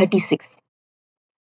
36।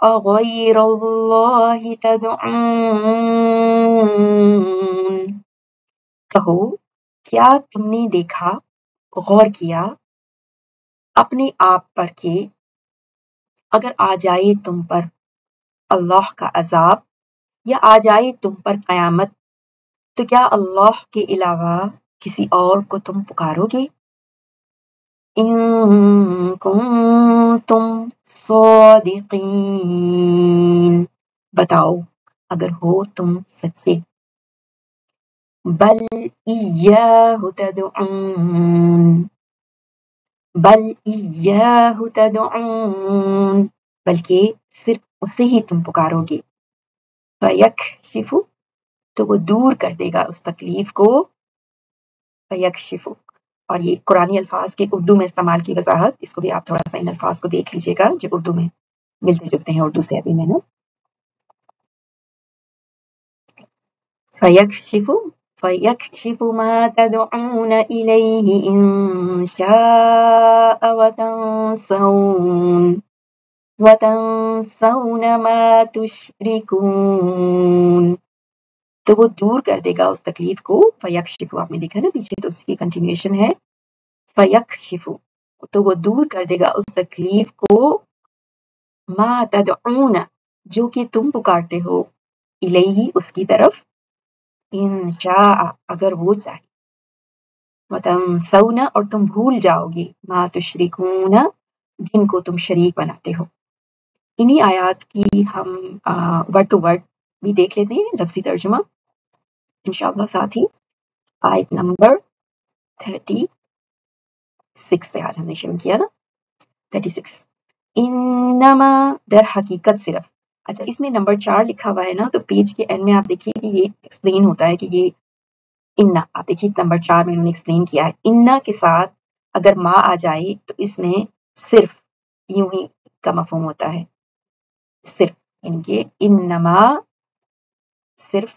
أغير الله تدعون، کہو کیا تم نے دیکھا، غور کیا اپنے آپ پر کہ اگر آ جائے تم پر اللہ کا عذاب یا آ جائے تم پر قیامت تو کیا اللہ کے علاوہ کسی اور کو تم پکارو گے؟ ان کنتم صادقین، بتاؤ اگر ہو تم سچے۔ بل ایاہ تدعون، بل ایاہ تدعون، بلکہ صرف اسے ہی تم پکارو گے۔ فیکشف، تو وہ دور کر دے گا اس تکلیف کو، فیکشف، اور یہ قرآنی الفاظ کے اردو میں استعمال کی وضاحت، اس کو بھی آپ تھوڑا سا ان الفاظ کو دیکھ لیجئے گا جو اردو میں ملتے جلتے ہیں اردو سے ابھی میں نا۔ فیکشف ما تدعون الیہ ان شاء وتنسون ما تشرکون، تو وہ دور کر دے گا اس تکلیف کو، فیکشف آپ نے دیکھا نا پیچھے تو اس کی کنٹینیوشن ہے، فیکشف، تو وہ دور کر دے گا اس تکلیف کو، ما تدعون، جو کہ تم پکارتے ہو، الیہ اس کی طرف، ان شاء اگر وہ چاہے، وتنسون اور تم بھول جاؤ گے، ما تشرکون جن کو تم شریک بناتے ہو۔ انہی آیات کی ہم ورڈ ٹو ورڈ بھی دیکھ لیتے ہیں، لفظی ترجمہ انشاءاللہ ساتھ ہی۔ آیت نمبر 36 سے آج ہم نے شروع کیا نا، 36 انما، در حقیقت صرف، اچھا اس میں نمبر 4 لکھا ہوا ہے نا، تو پیج کے اینڈ میں آپ دیکھیے کہ یہ ایکسپلین ہوتا ہے کہ یہ انا، آپ دیکھیے نمبر 4 میں انہوں نے ایکسپلین کیا ہے، انا کے ساتھ اگر ما آ جائے تو اس میں صرف یوں ہی کا مفہوم ہوتا ہے، صرف، یعنی کہ انما صرف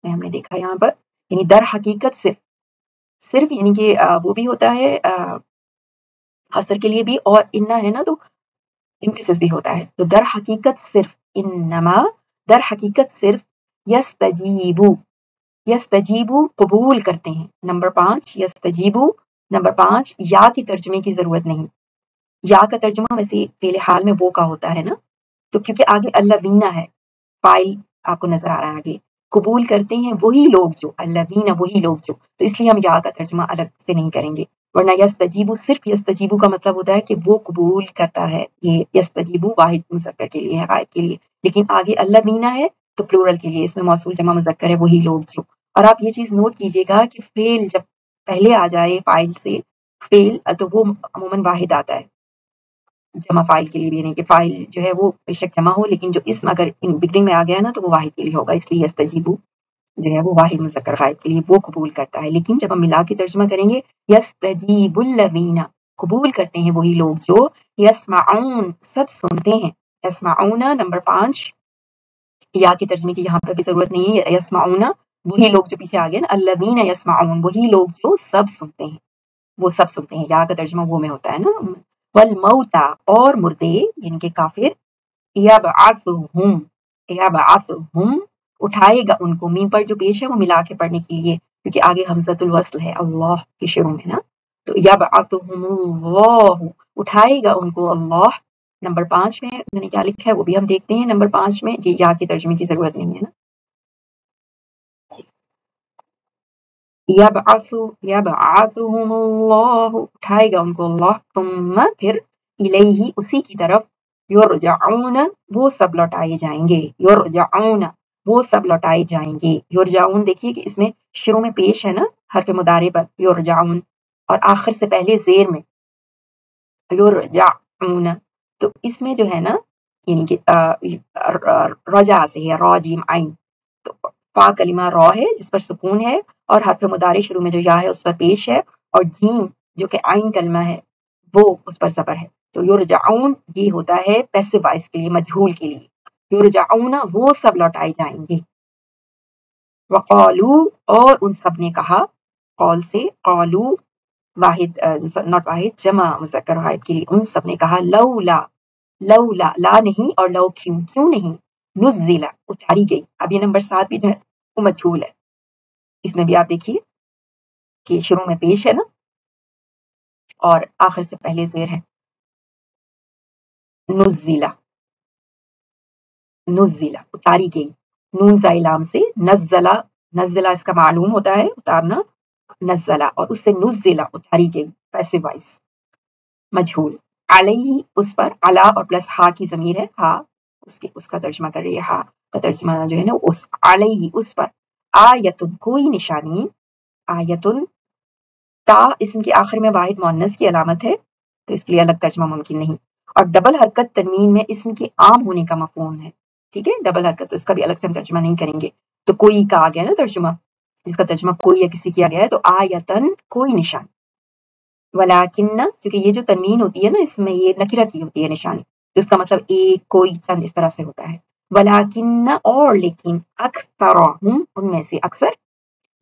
میں ہم نے دیکھا یہاں پر، یعنی در حقیقت صرف یعنی کہ وہ بھی ہوتا ہے حصر کے لیے بھی، اور انا ہے نا تو امپھیسس بھی ہوتا ہے، تو در حقیقت صرف، انما در حقیقت صرف، یستجیبو قبول کرتے ہیں، نمبر 5 یستجیبو، نمبر 5 یا کی ترجمے کی ضرورت نہیں، یا کا ترجمہ ویسے فعل حال میں وہ کا ہوتا ہے نا، تو کیونکہ آگے الذین ہے، فاعل آپ کو نظر آ رہا ہے آگے، قبول کرتے ہیں وہی لوگ جو، الذین وہی لوگ جو، تو اس لیے ہم یا کا ترجمہ الگ سے نہیں کریں گے، ورنہ یستجیبو صرف یستجیبو کا مطلب ہوتا ہے کہ وہ قبول کرتا ہے، یہ یستجیبو واحد مذکر کے لیے ہے، غائب کے لیے، لیکن آگے الذین ہے تو پلورل کے لیے، اس میں موصول جمع مذکر ہے وہی لوگ جو، اور آپ یہ چیز نوٹ کیجئے گا کہ فعل جب پہلے آ جائے فاعل سے، فعل تو وہ عموماً واحد آتا ہے جمع فاعل کے لیے بھی، یعنی کہ فاعل جو ہے وہ بے شک جمع ہو لیکن جو اسم اگر بگننگ میں آ گیا نا تو وہ واحد کے لیے ہوگا، اس لیے یستجیبو جو ہے وہ واحد مذکر غائب کے لیے وہ قبول کرتا ہے، لیکن جب ہم ملا کے ترجمہ کریں گے یستجیب الذین، قبول کرتے ہیں وہی لوگ جو، یسمعون سب سنتے ہیں، یسمعون نمبر 5 یا کی ترجمے کی یہاں پہ بھی ضرورت نہیں ہے، یسمعون وہی لوگ جو پیچھے آ گئے نا، الذین یسمعون وہی لوگ جو سب سنتے ہیں، وہ سب سنتے ہیں، یا کا ترجمہ وہ میں ہوتا ہے نا، والموتى اور مردے یعنی کہ کافر، یبعثهم اٹھائے گا ان کو، میم پر جو پیش ہے وہ ملا کے پڑھنے کے لیے کیونکہ آگے حمزۃ الوصل ہے اللہ کے شروع میں نا، تو یبعثهم اللہ اٹھائے گا ان کو اللہ، نمبر 5 میں میں نے کیا لکھا ہے وہ بھی ہم دیکھتے ہیں، نمبر 5 میں جی یا کی ترجمے کی ضرورت نہیں ہے نا، یبعثهم اللہ اٹھائے گا ان کو اللہ، ثم پھر الیہ اسی کی طرف، یرجعون وہ سب لوٹائے جائیں گے، یرجعون وہ سب لوٹائے جائیں گے، یرجعون دیکھیے کہ اس میں شروع میں پیش ہے نا حرف مضارع پر یرجعون، اور آخر سے پہلے زیر میں یرجعون، تو اس میں جو ہے نا یعنی کہ رجع سے ہے، را جیم عین، تو فا کلمہ را ہے جس پر سکون ہے، اور حرف مضارع شروع میں جو یا ہے اس پر پیش ہے، اور جیم جو کہ عین کلمہ ہے وہ اس پر زبر ہے، تو یرجعون یہ ہوتا ہے پیسو وائس کے لیے، مجہول کے لیے، یرجعون وہ سب لوٹائے جائیں گے، وقالو اور ان سب نے کہا، قول سے قالو واحد ناٹ واحد جمع مذکر غائب کے لیے، ان سب نے کہا لولا لولا لا نہیں اور لو کیوں نہیں، نزلہ اتاری گئی. اب یہ نمبر 7 بھی جو ہے وہ مجھول ہے. اس میں بھی آپ دیکھیے کہ شروع میں پیش ہے نا اور آخر سے پہلے زیر ہے. نزلہ اتاری گئی. نون زائلام سے نزلہ اس کا معلوم ہوتا ہے اتارنا، نزلہ، اور اس سے نزلہ اتاری گئی پیسے وائز مجھول. علیہ اس پر، علا اور پلس ہا کی ضمیر ہے، ہا اس کا ترجمہ کر رہی ہے، ہا کا ترجمہ جو ہے نا اس علیہ اس پر، آیتن کوئی نشانی، آیتن تا اسم کے آخر میں واحد مؤنث کی علامت ہے تو اس کے لیے الگ ترجمہ ممکن نہیں، اور ڈبل حرکت تنوین میں اسم کے عام ہونے کا مفہوم ہے. ٹھیک ہے، ڈبل حرکت تو اس کا بھی الگ سے ہم ترجمہ نہیں کریں گے. تو کوئی کا آ گیا نا ترجمہ، جس کا ترجمہ کوئی یا کسی کیا گیا ہے، تو آیتن کوئی نشان. ولیکن کیونکہ یہ جو تنوین ہوتی ہے نا اس میں یہ نکرہ کی ہوتی ہے نشانی، تو اس کا مطلب ایک کوئی چند اس طرح سے ہوتا ہے. ولیکن اور لیکن اکثرهم ان میں سے اکثر،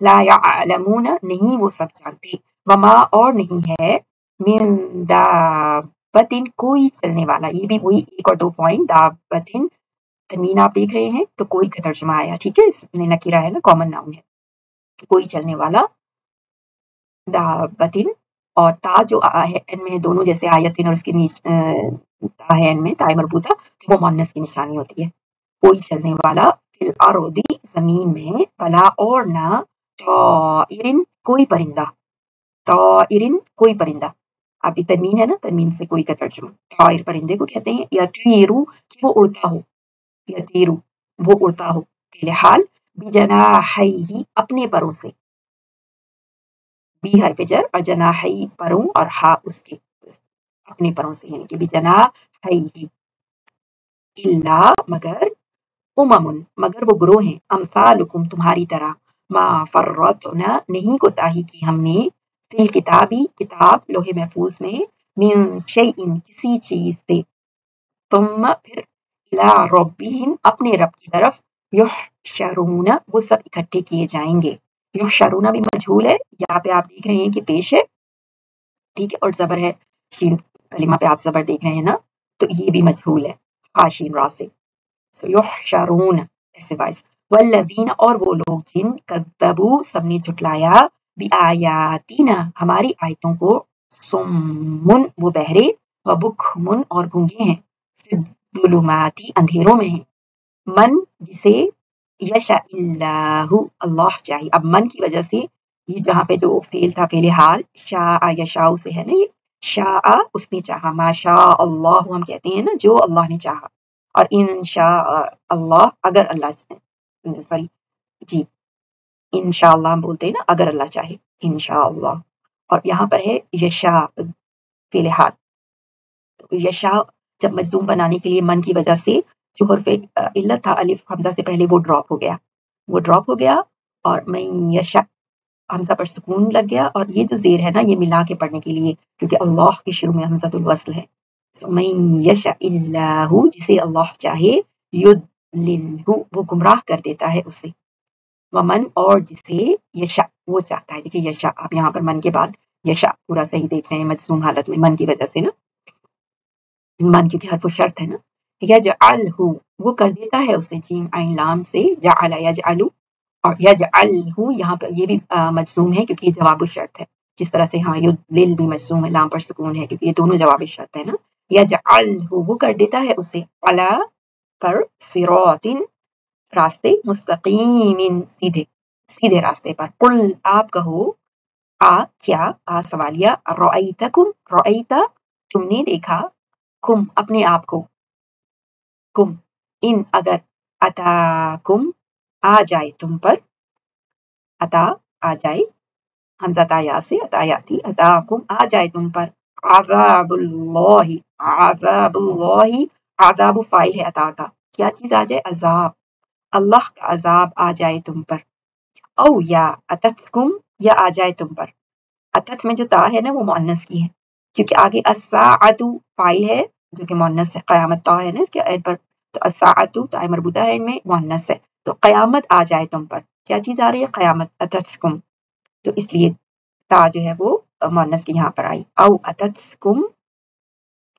لا یعلمون نہیں وہ سب جانتے، وما اور نہیں ہے، من دابت کوئی چلنے والا. یہ بھی وہی ایک اور 2 پوائنٹ، دابت تنوین آپ دیکھ رہے ہیں تو کوئی کا ترجمہ آیا. ٹھیک ہے، نکرہ ہے نا، کامن ناؤن ہے، کوئی چلنے والا. دابت اور تا جو این میں دونوں جیسے آیتن اور اس کے تا ہے این میں تائے مربوطہ، وہ مؤنث کی نشانی ہوتی ہے. کوئی چلنے والا، فی الارض زمین میں، بلا اور نہ، طائرن کوئی پرندہ، طائرن کوئی پرندہ. ابھی تنوین ہے نا، تنوین سے کوئی کا ترجمہ، طائر پرندے کو کہتے ہیں، یا طیرو کہ وہ اڑتا ہو، یا طیرو وہ اڑتا ہو، فی الحال بجناحیہ اپنے پروں سے، بی حرف جر اور جناحی پروں اور ہا اس کے اپنے پروں سے، یعنی کہ بجناحیہ، الا مگر، مگر وہ گروہ ہیں، امثالکم تمہاری طرح، ما فرطنا نہیں کوتاہی کی ہم نے، فی الکتابی کتاب لوح محفوظ میں، من شیء کسی چیز سے، ثم پھر، الی ربہم اپنے رب کی طرف، یحشرون وہ سب اکٹھے کیے جائیں گے. یحشرون بھی مجھول ہے، یہاں پہ آپ دیکھ رہے ہیں کہ پیش ہے، ٹھیک ہے، اور زبر ہے، شین کلمہ پہ آپ زبر دیکھ رہے ہیں نا، تو یہ بھی مجھول ہے خاشین را سے. یحشرون ایسے وائز. والذین اور وہ لوگ جن کذبوا سب نے جھٹلایا، بآیاتنا ہماری آیتوں کو، صمٌ وہ بہرے، وبکمٌ اور گونگے ہیں، فی الظلمات اندھیروں میں ہیں. من جسے، یشاء اللہ اللہ چاہے. اب من کی وجہ سے یہ جہاں پہ جو فعل تھا فعل حال، شاء یشاء سے ہے نا، یہ شاء اس نے چاہا، ما شاء اللہ ہم کہتے ہیں نا جو اللہ نے چاہا، اور انشاء اللہ اگر اللہ، سوری جی، انشاء اللہ ہم بولتے ہیں نا اگر اللہ چاہے، انشاء اللہ. اور یہاں پر ہے یشاء فعل حال. یشاء جب مجزوم بنانے کے لیے من کی وجہ سے جو حرف علت تھا الف حمزہ سے پہلے وہ ڈراپ ہو گیا، اور من یشاء حمزہ پر سکون لگ گیا، اور یہ جو زیر ہے نا یہ ملا کے پڑھنے کے لیے کیونکہ اللہ کے شروع میں حمزۃ الوصل ہے. من یشاء اللہ جسے اللہ چاہے، یضللہ وہ گمراہ کر دیتا ہے اسے، ومن اور جسے یشاء وہ چاہتا ہے. دیکھیے یشاء آپ یہاں پر من کے بعد یشاء پورا صحیح دیکھ رہے ہیں مجزوم حالت میں من کی وجہ سے نا، من کی بھی حرف شرط ہے نا. یجعلہ وہ کر دیتا ہے اسے، جیم عین لام سے، جعل یجعل، اور یجعلہ یہاں پر یہ بھی مجزوم ہے کیونکہ یہ جواب الشرط ہے، جس طرح سے ہاں یضلل بھی مجزوم ہے، لام پر سکون ہے کیونکہ یہ دونوں جواب شرط ہے نا. یجعلہ وہ کر دیتا ہے اسے، علی پر، صراط راستے، مستقیم سیدھے راستے پر. قل آپ کہو، کیا سوالیہ، رأیت تم نے دیکھا، کم اپنے آپ کو، کم ان اگر، اتاکم آ جائے تم پر، اتا آ جائے، حمزہ تایا سے اتایاتی، اتاکم آ جائے تم پر، عذاب اللہ، عذاب فاعل ہے اتا کا، کیا چیز آ جائے، عذاب، اللہ کا عذاب آ جائے تم پر. او یا اتتکم یا آ جائے تم پر. اتت میں جو تا ہے نا وہ مؤنث کی ہے کیونکہ آگے الساعۃ فاعل ہے جو کہ مؤنث ہے، قیامت تا ہے نا اس کے ایڈ پر، تو الساعۃ تا مربوطہ ہے ان میں مؤنث ہے، تو قیامت آ جائے تم پر، کیا چیز آ رہی ہے، قیامت، اتتکم، تو اس لیے تا جو ہے وہ مؤنث کی یہاں پر آئی. او اتتکم